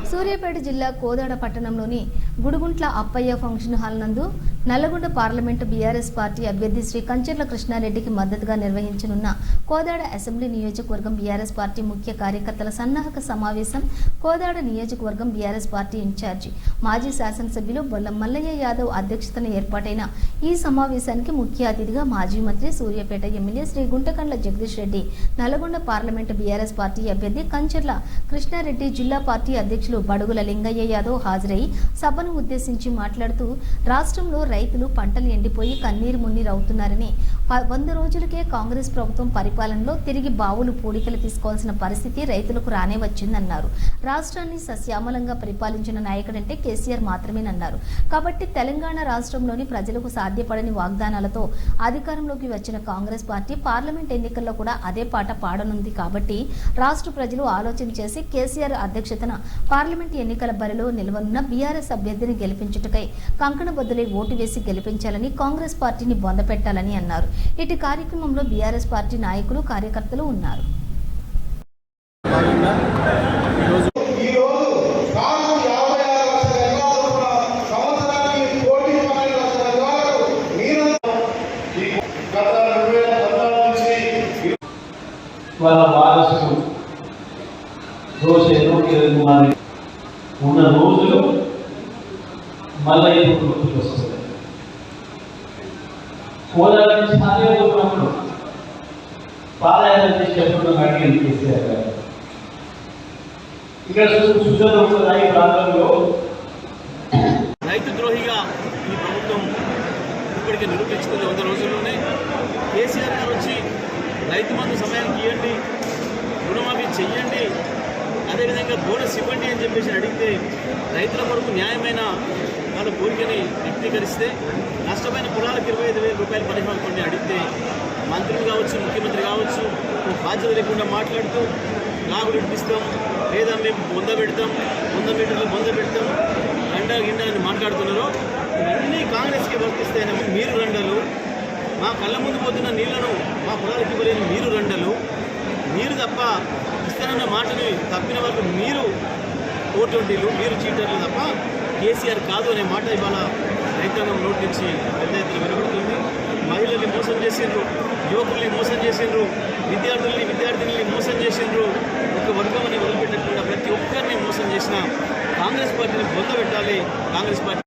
సూర్యాపేట జిల్లా కోదాడ పట్టణంలోని Guduguntla Appayya function hall నందు నల్లగొండ పార్లమెంటు బీఆర్ఎస్ పార్టీ అభ్యర్థి శ్రీ కంచెర్ల కృష్ణారెడ్డికి మద్దతుగా నిర్వహించనున్న కోదాడ అసెంబ్లీ నియోజకవర్గం బీఆర్ఎస్ పార్టీ ముఖ్య కార్యకర్తల సన్నాహక సమావేశం కోదాడ నియోజకవర్గం బీఆర్ఎస్ పార్టీ ఇన్ఛార్జి మాజీ శాసనసభ్యులు బొల్లం మల్లయ్య యాదవ్ అధ్యక్షతన ఏర్పాటైన ఈ సమావేశానికి ముఖ్య అతిథిగా మాజీ మంత్రి Suryapet MLA Shri Guntakandla Jagadish Reddy, Nalgonda parliament BRS party అభ్యర్థి కంచెర్ల కృష్ణారెడ్డి, జిల్లా పార్టీ అధ్యక్షులు బడుగుల లింగయ్య యాదవ్ హాజరై సభను ఉద్దేశించి మాట్లాడుతూ రాష్ట్రంలో రైతులు పంటలు ఎండిపోయి కన్నీరు మున్నీరవుతున్నారని, 100 రోజులకే కాంగ్రెస్ ప్రభుత్వం పరిపాలనలో తిరిగి బావులు పూడికలు తీసుకోవాల్సిన పరిస్థితి రైతులకు రానే వచ్చిందన్నారు. రాష్ట్రాన్ని సస్యామలంగా పరిపాలించిన నాయకుడంటే కేసీఆర్ మాత్రమేనన్నారు. కాబట్టి తెలంగాణ రాష్ట్రంలోని ప్రజలకు సాధ్యపడని వాగ్దానాలతో అధికారంలోకి వచ్చిన కాంగ్రెస్ పార్టీ పార్లమెంట్ ఎన్నికల్లో కూడా అదే పాట పాడనుంది. కాబట్టి రాష్ట్ర ప్రజలు ఆలోచన చేసి కేసీఆర్ అధ్యక్షతన పార్లమెంట్ ఎన్నికల బరిలో నిలవనున్న బీఆర్ఎస్ అభ్యర్థిని గెలిపించుటకై కంకణబద్దులై ఓటు వేసి గెలిపించాలని, కాంగ్రెస్ పార్టీని బొందపెట్టాలని అన్నారు. ఇటు కార్యక్రమంలో బీఆర్ఎస్ పార్టీ నాయకులు, కార్యకర్తలు ఉన్నారు. వాళ్ళ వారసులు ఉన్న రోజులు మళ్ళీ ఇప్పుడు గుర్తుకొస్తుంది. కోదాడ నుంచి స్థానికులు పాదయాత్ర చేసేటప్పుడు అడిగి కేసీఆర్ గారు ఇక్కడ సుజల ఈ ప్రాంతంలో రైతు ద్రోహిగా ఈ ప్రభుత్వం ఇప్పటికే నిరూపించుకుంది. 100 రోజుల్లోనే కేసీఆర్ గారు వచ్చి రైతు మందు సమయానికి ఇవ్వండి, రుణమాఫీ చెయ్యండి, అదేవిధంగా బోనస్ ఇవ్వండి అని చెప్పేసి అడిగితే రైతుల కొరకు న్యాయమైన వాళ్ళ కోరికని వ్యక్తీకరిస్తే నష్టమైన పొలాలకు 25,000 రూపాయల పరిహారం కొన్ని అడిగితే మంత్రులు కావచ్చు, ముఖ్యమంత్రి కావచ్చు, బాధ్యత లేకుండా మాట్లాడుతూ లాగు ఇప్పిస్తాం, లేదా మేము బొంద పెడతాం, 100 మీటర్లు బొంద పెడతాం, రండా గిండా అని మాట్లాడుతున్నారో ఇవన్నీ కాంగ్రెస్కి వర్తిస్తాయని మీరు రండలు, మా కళ్ళ ముందు పోతున్న నీళ్లను మా పొలాలకు ఇవ్వలేని మీరు రండలు, మీరు తప్ప ఇస్తానన్న మాటని తప్పిన వాళ్ళు మీరు ఓటోంటీలు, మీరు చీటర్లు తప్ప కేసీఆర్ కాదు అనే మాట ఇవాళ రైతాంగం నోటి నుంచి పెద్ద ఎత్తున వినబడుతుంది. మహిళల్ని మోసం చేసిండ్రు, యువకుల్ని మోసం చేసిండ్రు, విద్యార్థిని మోసం చేసిండ్రు. ఒక వర్గం అని వదిలిపెట్టకుండా ప్రతి ఒక్కరిని మోసం చేసిన కాంగ్రెస్ పార్టీని బొందబెట్టాలి. కాంగ్రెస్ పార్టీ